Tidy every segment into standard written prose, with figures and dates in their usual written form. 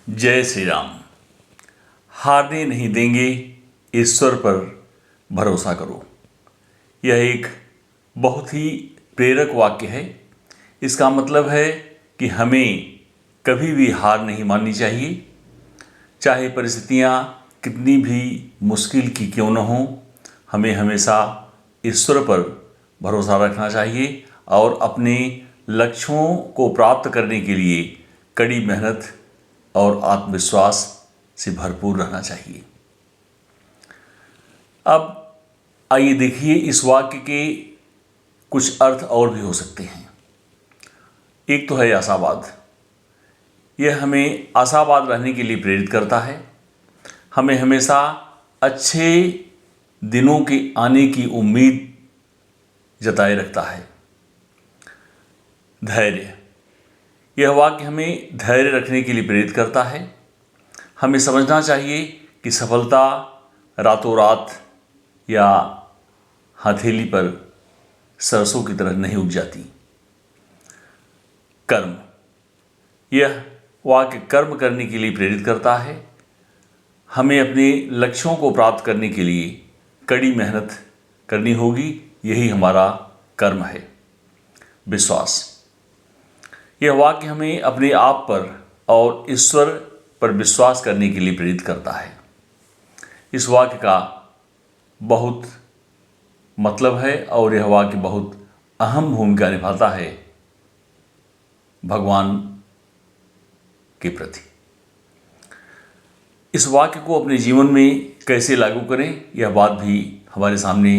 जय श्री राम। हारने नहीं देंगे, ईश्वर पर भरोसा करो। यह एक बहुत ही प्रेरक वाक्य है। इसका मतलब है कि हमें कभी भी हार नहीं माननी चाहिए, चाहे परिस्थितियाँ कितनी भी मुश्किल की क्यों न हों। हमें हमेशा ईश्वर पर भरोसा रखना चाहिए और अपने लक्ष्यों को प्राप्त करने के लिए कड़ी मेहनत और आत्मविश्वास से भरपूर रहना चाहिए। अब आइए देखिए, इस वाक्य के कुछ अर्थ और भी हो सकते हैं। एक तो है आशावाद। यह हमें आशावाद रहने के लिए प्रेरित करता है। हमें हमेशा अच्छे दिनों के आने की उम्मीद जताए रखता है। धैर्य। यह वाक्य हमें धैर्य रखने के लिए प्रेरित करता है। हमें समझना चाहिए कि सफलता रातों रात या हथेली पर सरसों की तरह नहीं उग जाती। कर्म। यह वाक्य कर्म करने के लिए प्रेरित करता है। हमें अपने लक्ष्यों को प्राप्त करने के लिए कड़ी मेहनत करनी होगी, यही हमारा कर्म है। विश्वास। यह वाक्य हमें अपने आप पर और ईश्वर पर विश्वास करने के लिए प्रेरित करता है। इस वाक्य का बहुत मतलब है और यह वाक्य बहुत अहम भूमिका निभाता है भगवान के प्रति। इस वाक्य को अपने जीवन में कैसे लागू करें, यह बात भी हमारे सामने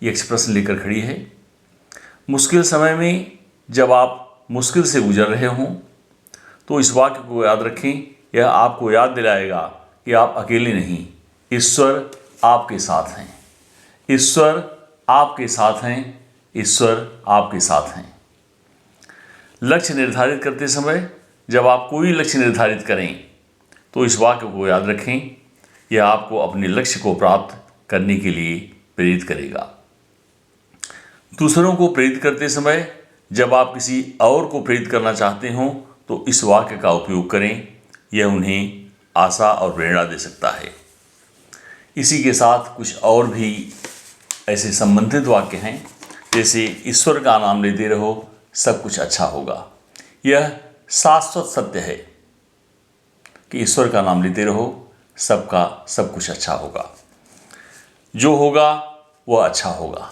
एक प्रश्न लेकर खड़ी है। मुश्किल समय में जब आप मुश्किल से गुजर रहे हों तो इस वाक्य को याद रखें। यह आपको याद दिलाएगा कि आप अकेले नहीं, ईश्वर आपके साथ हैं। ईश्वर आपके साथ हैं। ईश्वर आपके साथ हैं। लक्ष्य निर्धारित करते समय जब आप कोई लक्ष्य निर्धारित करें तो इस वाक्य को याद रखें। यह आपको अपने लक्ष्य को प्राप्त करने के लिए प्रेरित करेगा। दूसरों को प्रेरित करते समय जब आप किसी और को प्रेरित करना चाहते हो तो इस वाक्य का उपयोग करें। यह उन्हें आशा और प्रेरणा दे सकता है। इसी के साथ कुछ और भी ऐसे संबंधित वाक्य हैं, जैसे ईश्वर का नाम लेते रहो, सब कुछ अच्छा होगा। यह शाश्वत सत्य है कि ईश्वर का नाम लेते रहो, सबका सब कुछ अच्छा होगा। जो होगा वह अच्छा होगा।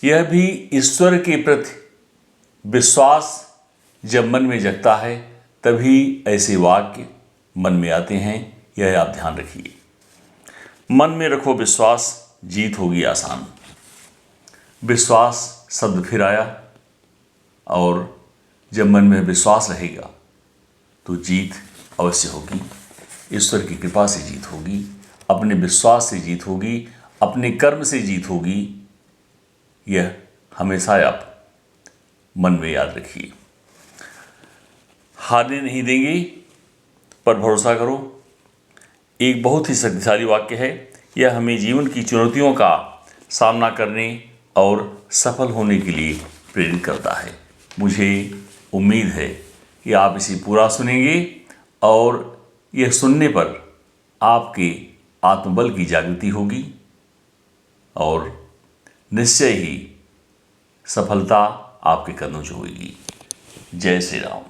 यह भी ईश्वर के प्रति विश्वास जब मन में जगता है तभी ऐसे वाक्य मन में आते हैं। यह आप ध्यान रखिए। मन में रखो विश्वास, जीत होगी आसान। विश्वास शब्द फिर आया, और जब मन में विश्वास रहेगा तो जीत अवश्य होगी। ईश्वर की कृपा से जीत होगी, अपने विश्वास से जीत होगी, अपने कर्म से जीत होगी। यह हमेशा आप मन में याद रखिए। हारने नहीं देंगे पर भरोसा करो, एक बहुत ही शक्तिशाली वाक्य है। यह हमें जीवन की चुनौतियों का सामना करने और सफल होने के लिए प्रेरित करता है। मुझे उम्मीद है कि आप इसे पूरा सुनेंगे और यह सुनने पर आपके आत्मबल की जागृति होगी और निश्चय ही सफलता आपके कदमों में होगी। जय श्री राम।